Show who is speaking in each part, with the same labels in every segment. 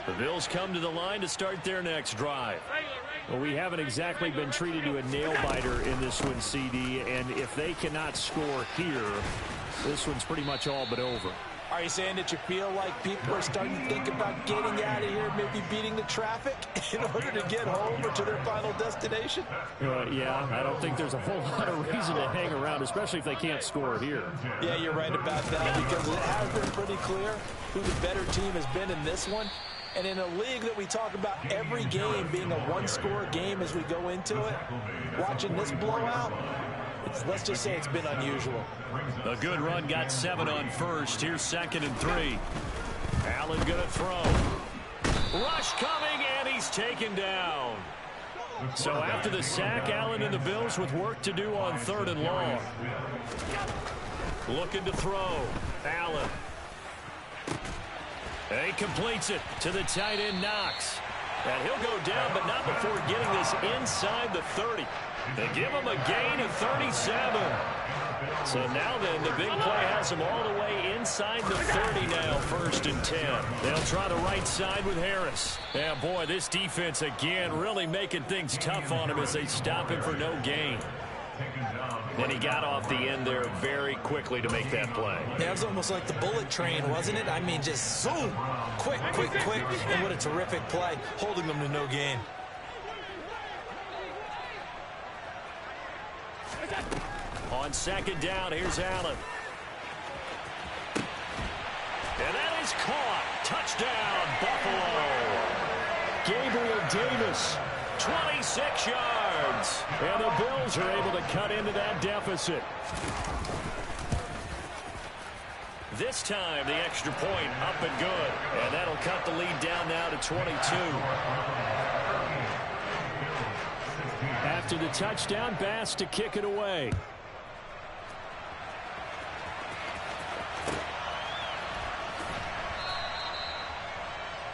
Speaker 1: The Bills come to the line to start their next drive. Well, we haven't exactly been treated to a nail-biter in this one, CD, and if they cannot score here, this one's pretty much all but over.
Speaker 2: Are you saying that you feel like people are starting to think about getting out of here, maybe beating the traffic in order to get home or to their final destination?
Speaker 1: Yeah, I don't think there's a whole lot of reason to hang around, especially if they can't score here.
Speaker 2: Yeah, you're right about that, because it has been pretty clear who the better team has been in this one. And in a league that we talk about every game being a one-score game as we go into it, watching this blowout, let's just say it's been unusual.
Speaker 1: A good run got 7 on first. Here's 2nd and 3. Allen going to throw. Rush coming, and he's taken down. So after the sack, Allen and the Bills with work to do on 3rd and long. Looking to throw. Allen. And he completes it to the tight end, Knox. And he'll go down, but not before getting this inside the 30. They give him a gain of 37. So now then, the big play has him all the way inside the 30 now, 1st and 10. They'll try the right side with Harris. Yeah, boy, this defense again really making things tough on him as they stop him for no gain. And he got off the end there very quickly to make that play.
Speaker 2: Yeah, it was almost like the bullet train, wasn't it? I mean, just zoom, quick, quick, quick, and what a terrific play, holding them to no gain.
Speaker 1: On 2nd down, here's Allen. And that is caught. Touchdown, Buffalo. Gabriel Davis, 26 yards. And the Bills are able to cut into that deficit. This time, the extra point up and good. And that'll cut the lead down now to 22. After the touchdown, Bass to kick it away.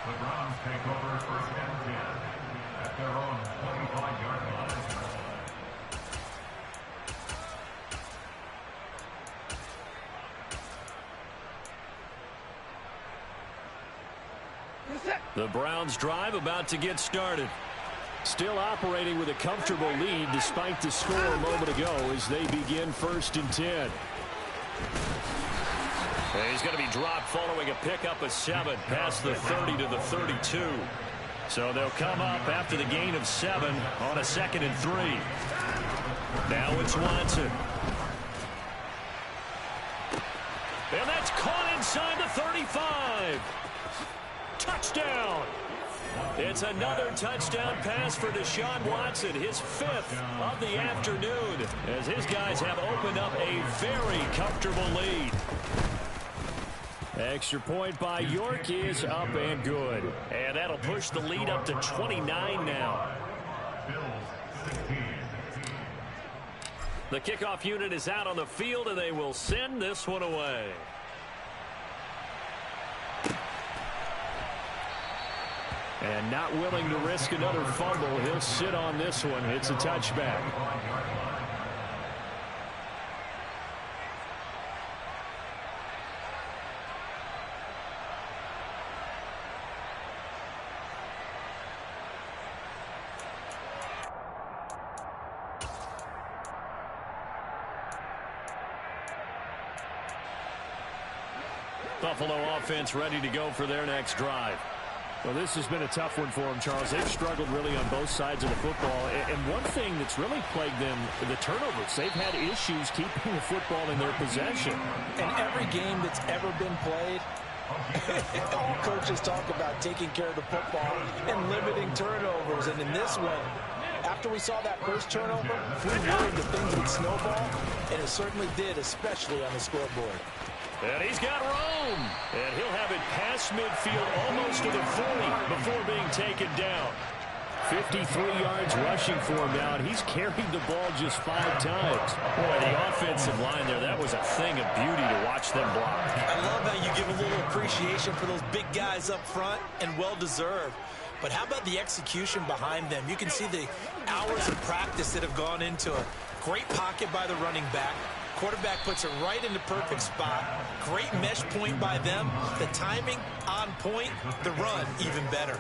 Speaker 3: The Browns take over 1st and 10 at their own 25-yard line.
Speaker 1: The Browns drive about to get started. Still operating with a comfortable lead despite the score a moment ago as they begin 1st and 10. And he's going to be dropped following a pickup of 7 past the 30 to the 32. So they'll come up after the gain of 7 on a 2nd and 3. Now it's Watson. And that's caught inside the 35. Touchdown. It's another touchdown pass for Deshaun Watson, his 5th of the afternoon, as his guys have opened up a very comfortable lead. Extra point by York is up and good. And that'll push the lead up to 29 now. The kickoff unit is out on the field, and they will send this one away. And not willing to risk another fumble, he'll sit on this one. It's a touchback. Buffalo offense ready to go for their next drive. Well, this has been a tough one for them, Charles. They've struggled really on both sides of the football. And one thing that's really plagued them, the turnovers. They've had issues keeping the football in their possession.
Speaker 2: And every game that's ever been played, all coaches talk about taking care of the football and limiting turnovers. And in this one, after we saw that first turnover, we worried that things would snowball, and it certainly did, especially on the scoreboard.
Speaker 1: And he's got room. And he'll have it past midfield almost to the 40 before being taken down. 53 yards rushing for him now, and he's carried the ball just 5 times. Boy, the offensive line there, that was a thing of beauty to watch them block.
Speaker 2: I love how you give a little appreciation for those big guys up front, and well-deserved. But how about the execution behind them? You can see the hours of practice that have gone into a great pocket by the running back, Quarterback puts it right in the perfect spot. Great mesh point by them. The timing on point. The run even better.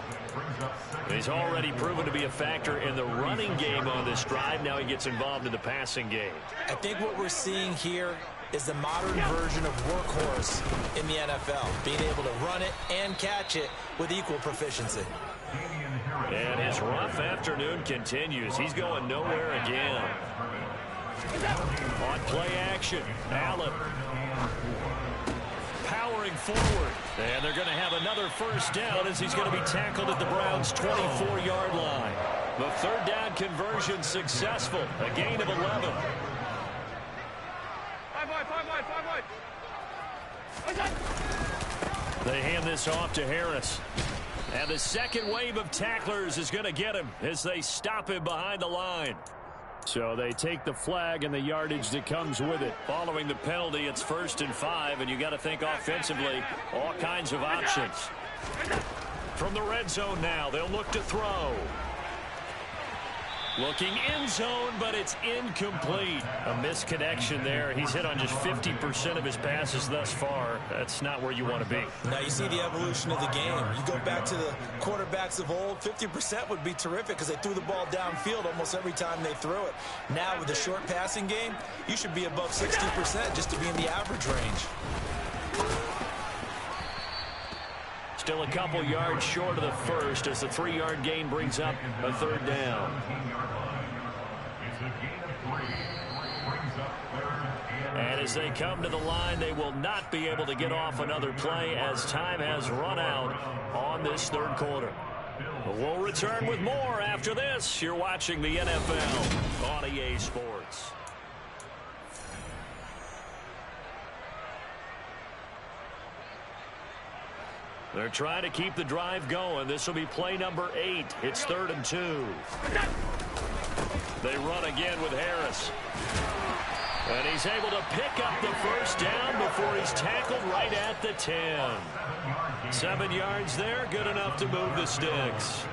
Speaker 1: He's already proven to be a factor in the running game on this drive. Now he gets involved in the passing game.
Speaker 2: I think what we're seeing here is the modern version of workhorse in the NFL. Being able to run it and catch it with equal proficiency.
Speaker 1: And his rough afternoon continues. He's going nowhere again. On play action, Allen powering forward. And they're going to have another first down as he's going to be tackled at the Browns' 24-yard line. The third down conversion successful. A gain of 11. They hand this off to Harris. And the second wave of tacklers is going to get him as they stop him behind the line. So they take the flag and the yardage that comes with it. Following the penalty, it's 1st and 5, and you got to think offensively, all kinds of options. From the red zone now, they'll look to throw. Looking end zone, but it's incomplete. A misconnection there. He's hit on just 50% of his passes thus far. That's not where you want to be.
Speaker 2: Now you see the evolution of the game. You go back to the quarterbacks of old, 50% would be terrific because they threw the ball downfield almost every time they threw it. Now with the short passing game, you should be above 60% just to be in the average range.
Speaker 1: Still a couple yards short of the first as the 3-yard gain brings up a third down. And as they come to the line, they will not be able to get off another play as time has run out on this third quarter. We'll return with more after this. You're watching the NFL on EA Sports. They're trying to keep the drive going. This will be play number 8. It's 3rd and 2. They run again with Harris. And he's able to pick up the first down before he's tackled right at the 10. 7 yards there, good enough to move the sticks.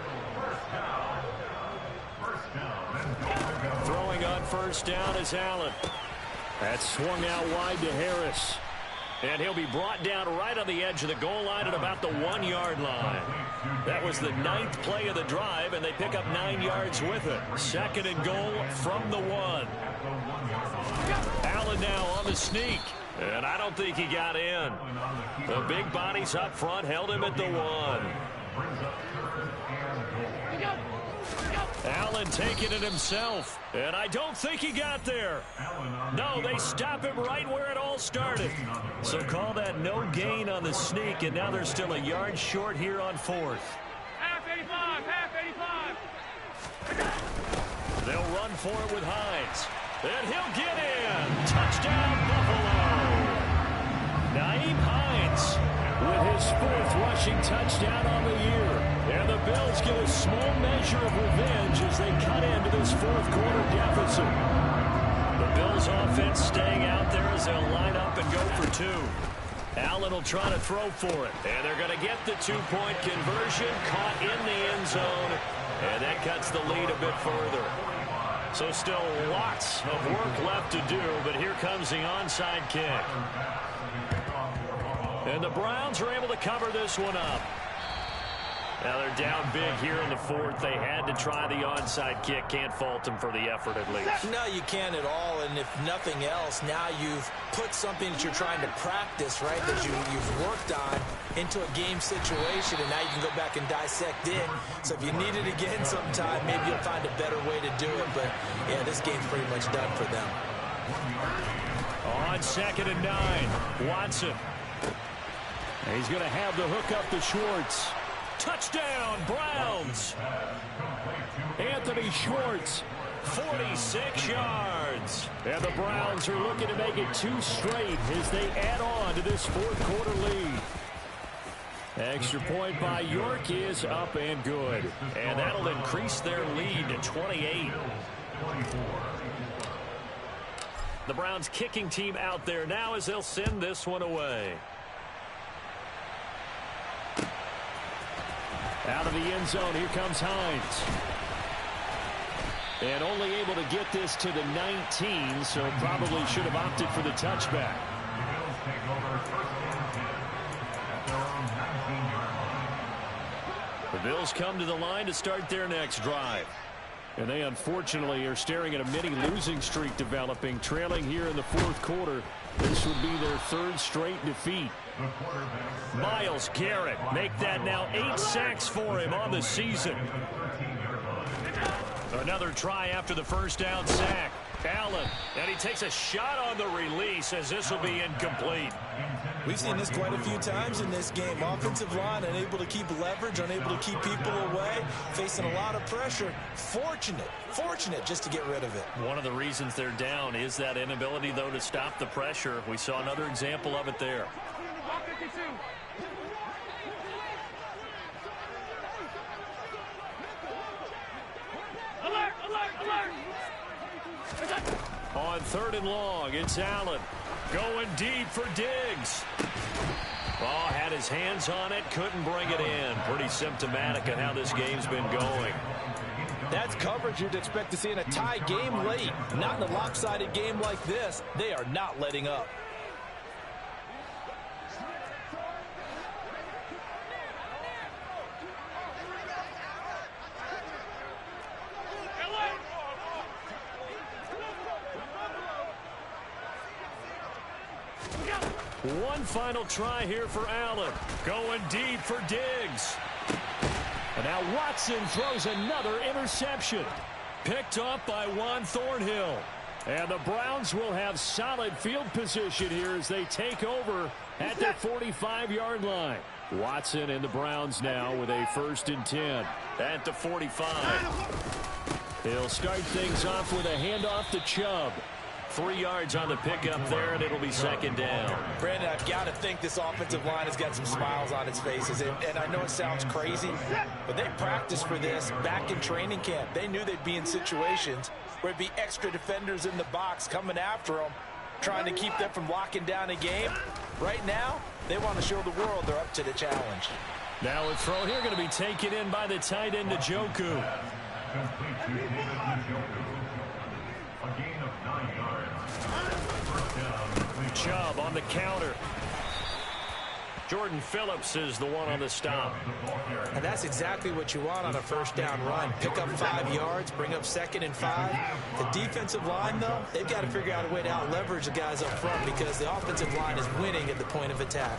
Speaker 1: Throwing on first down is Allen. That's swung out wide to Harris. And he'll be brought down right on the edge of the goal line at about the 1-yard line. That was the 9th play of the drive, and they pick up 9 yards with it. 2nd and goal from the 1. Allen now on the sneak. And I don't think he got in. The big bodies up front held him at the 1. Allen taking it himself. And I don't think he got there. No, they stop him right where it all started. So call that no gain on the sneak, and now they're still a yard short here on 4th.
Speaker 4: Half 85.
Speaker 1: They'll run for it with Hines. And he'll get in. Touchdown, Buffalo. Nyheim Hines with his 4th rushing touchdown on the year. And the Bills get a small measure of revenge as they cut into this 4th quarter deficit. The Bills offense staying out there as they'll line up and go for 2. Allen will try to throw for it. And they're going to get the 2-point conversion caught in the end zone. And that cuts the lead a bit further. So still lots of work left to do, but here comes the onside kick. And the Browns are able to cover this one up. Now they're down big here in the 4th. They had to try the onside kick. Can't fault them for the effort at least.
Speaker 2: No, you can't at all. And if nothing else, now you've put something that you're trying to practice, right, that you've worked on into a game situation, and now you can go back and dissect it. So if you need it again sometime, maybe you'll find a better way to do it. But, yeah, this game's pretty much done for them.
Speaker 1: On 2nd and 9, Watson. And he's going to have the hook up to Schwartz. Touchdown, Browns. Anthony Schwartz, 46 yards. And the Browns are looking to make it 2 straight as they add on to this 4th quarter lead. Extra point by York is up and good. And that'll increase their lead to 28. The Browns kicking team out there now as they'll send this one away. Out of the end zone, here comes Hines. And only able to get this to the 19, so probably should have opted for the touchback.
Speaker 3: The Bills take over first and 10 at their own 19-yard line.
Speaker 1: The Bills come to the line to start their next drive. And they unfortunately are staring at a mini losing streak developing, trailing here in the fourth quarter. This would be their third straight defeat. Myles Garrett make that now 8 sacks for him on the season. Another try after the first down sack. Allen, and he takes a shot on the release as this will be incomplete.
Speaker 2: We've seen this quite a few times in this game. Offensive line unable to keep leverage, unable to keep people away, facing a lot of pressure. Fortunate just to get rid of it.
Speaker 1: One of the reasons they're down is that inability, though, to stop the pressure. We saw another example of it there.
Speaker 4: 52. Alert, alert, alert.
Speaker 1: On 3rd and long, it's Allen. Going deep for Diggs. Ball had his hands on it, couldn't bring it in. Pretty symptomatic of how this game's been going.
Speaker 2: That's coverage you'd expect to see in a tie game late. Not in a lopsided game like this. They are not letting up.
Speaker 1: One final try here for Allen. Going deep for Diggs. And now Watson throws another interception. Picked up by Juan Thornhill. And the Browns will have solid field position here as they take over at their 45-yard line. Watson and the Browns now with a 1st and 10 at the 45. He'll start things off with a handoff to Chubb. 3 yards on the pickup there, and it'll be 2nd down.
Speaker 2: Brandon, I've got to think this offensive line has got some smiles on its faces. And I know it sounds crazy, but they practiced for this back in training camp. They knew they'd be in situations where it'd be extra defenders in the box coming after them, trying to keep them from locking down a game. Right now, they want to show the world they're up to the challenge.
Speaker 1: Now a throw here going to be taken in by the tight end, Njoku.
Speaker 3: Complete to David Njoku. A gain of 9 yards. First down.
Speaker 1: Chubb on the counter. Jordan Phillips is the one on the stop.
Speaker 2: And that's exactly what you want on a first down run. Pick up 5 yards, bring up 2nd and 5. The defensive line, though, they've got to figure out a way to out-leverage the guys up front because the offensive line is winning at the point of attack.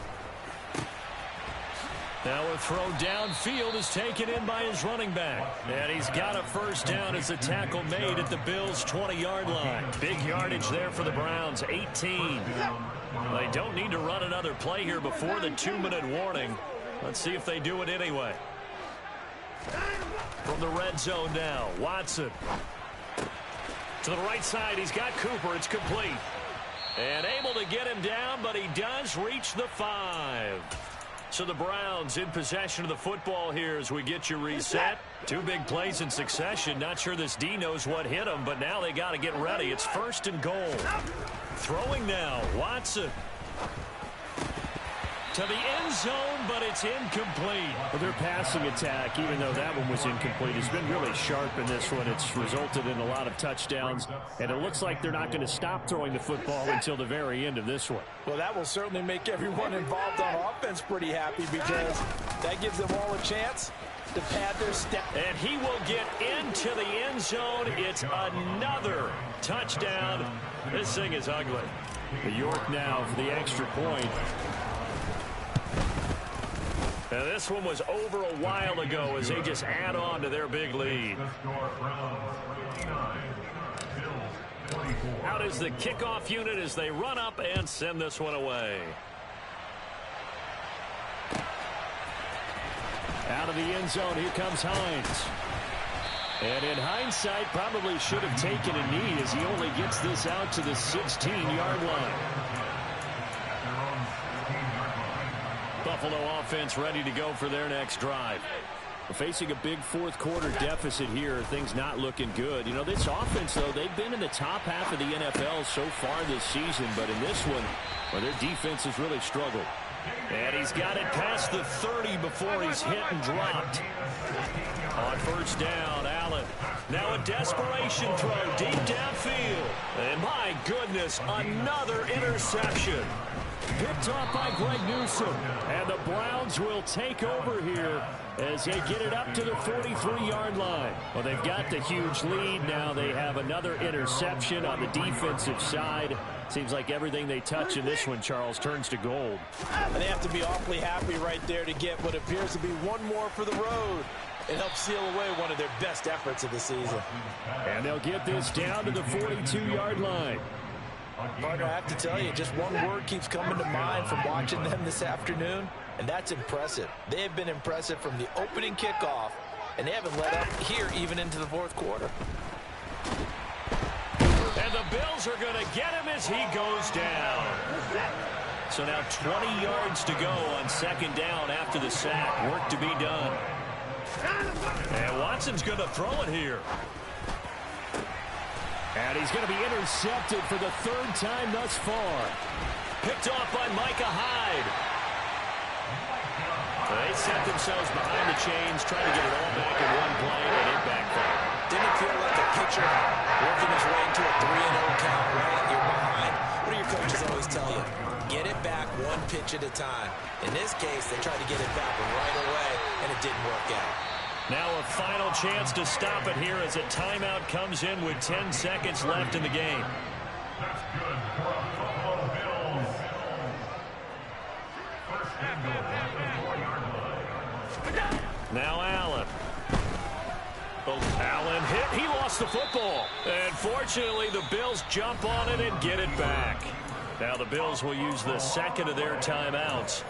Speaker 1: Now a throw downfield is taken in by his running back. And he's got a first down as a tackle made at the Bills' 20-yard line. Big yardage there for the Browns, 18. They don't need to run another play here before the 2-minute warning. Let's see if they do it anyway. From the red zone now, Watson. To the right side, he's got Cooper. It's complete. And able to get him down, but he does reach the 5. So the Browns in possession of the football here as we get you reset. 2 big plays in succession. Not sure this D knows what hit him, but now they got to get ready. It's 1st and goal. Throwing now, Watson. To the end zone, but it's incomplete.
Speaker 5: Well, their passing attack, even though that one was incomplete, has been really sharp in this one. It's resulted in a lot of touchdowns, and it looks like they're not going to stop throwing the football until the very end of this one.
Speaker 2: Well, that will certainly make everyone involved on offense pretty happy because that gives them all a chance to pad their step.
Speaker 1: And he will get into the end zone. It's another touchdown. This thing is ugly.
Speaker 5: York now for the extra point.
Speaker 1: Now this one was over a while ago as they just add on to their big lead. Out is the kickoff unit as they run up and send this one away.
Speaker 5: Out of the end zone, here comes Hines. And in hindsight, probably should have taken a knee as he only gets this out to the 16-yard line.
Speaker 1: Buffalo offense ready to go for their next drive.
Speaker 5: Facing a big fourth quarter deficit here, things not looking good. You know, this offense, though, they've been in the top half of the NFL so far this season, but in this one, well, their defense has really struggled.
Speaker 1: And he's got it past the 30 before he's hit and dropped. On first down, Allen. Now a desperation throw deep downfield. And my goodness, another interception. Picked off by Greg Newsome. And the Browns will take over here as they get it up to the 43-yard line. Well, they've got the huge lead. Now they have another interception on the defensive side. Seems like everything they touch in this one, Charles, turns to gold.
Speaker 2: And they have to be awfully happy right there to get what appears to be one more for the road. It helps seal away one of their best efforts of the season.
Speaker 5: And they'll get this down to the 42-yard line.
Speaker 2: Partner, I have to tell you, just one word keeps coming to mind from watching them this afternoon, and that's impressive. They have been impressive from the opening kickoff, and they haven't let up here even into the fourth quarter.
Speaker 1: And the Bills are going to get him as he goes down. So now 20 yards to go on second down after the sack. Work to be done. And Watson's going to throw it here.
Speaker 5: And he's going to be intercepted for the third time thus far.
Speaker 1: Picked off by Micah Hyde. They set themselves behind the chains, trying to get it all back in one play, and it backfired.
Speaker 2: Didn't feel like a pitcher working his way into a 3-0 count, right? You're behind. What do your coaches always tell you? Get it back one pitch at a time. In this case, they tried to get it back right away, and it didn't work out.
Speaker 1: Now a final chance to stop it here as a timeout comes in with 10 seconds left in the game.
Speaker 3: That's good for a Buffalo Bills. First and goal at the 4-yard line.
Speaker 1: Now Allen. Oh, Allen hit. He lost the football. And fortunately, the Bills jump on it and get it back. Now the Bills will use the second of their timeouts.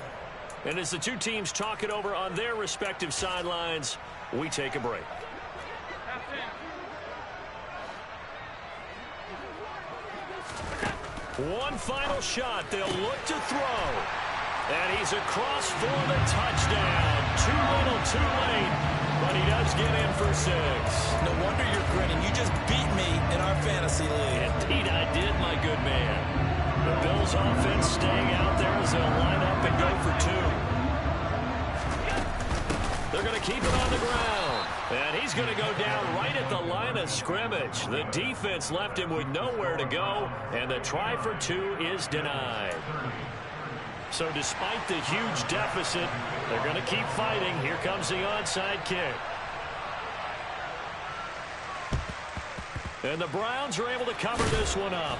Speaker 1: And as the two teams talk it over on their respective sidelines, we take a break. One final shot. They'll look to throw. And he's across for the touchdown. Too little, too late. But he does get in for 6.
Speaker 2: No wonder you're grinning. You just beat me in our fantasy league.
Speaker 1: Indeed I did, my good man. The Bills offense staying out there as they'll line up and go for 2. They're going to keep it on the ground. And he's going to go down right at the line of scrimmage. The defense left him with nowhere to go, and the try for 2 is denied. So despite the huge deficit, they're going to keep fighting. Here comes the onside kick. And the Browns are able to cover this one up.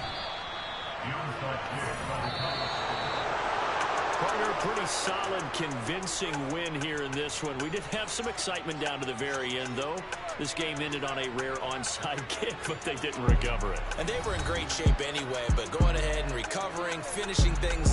Speaker 1: Partner, pretty solid, convincing win here in this one. We did have some excitement down to the very end, though. This game ended on a rare onside kick, but they didn't recover it.
Speaker 2: And they were in great shape anyway, but going ahead and recovering, finishing things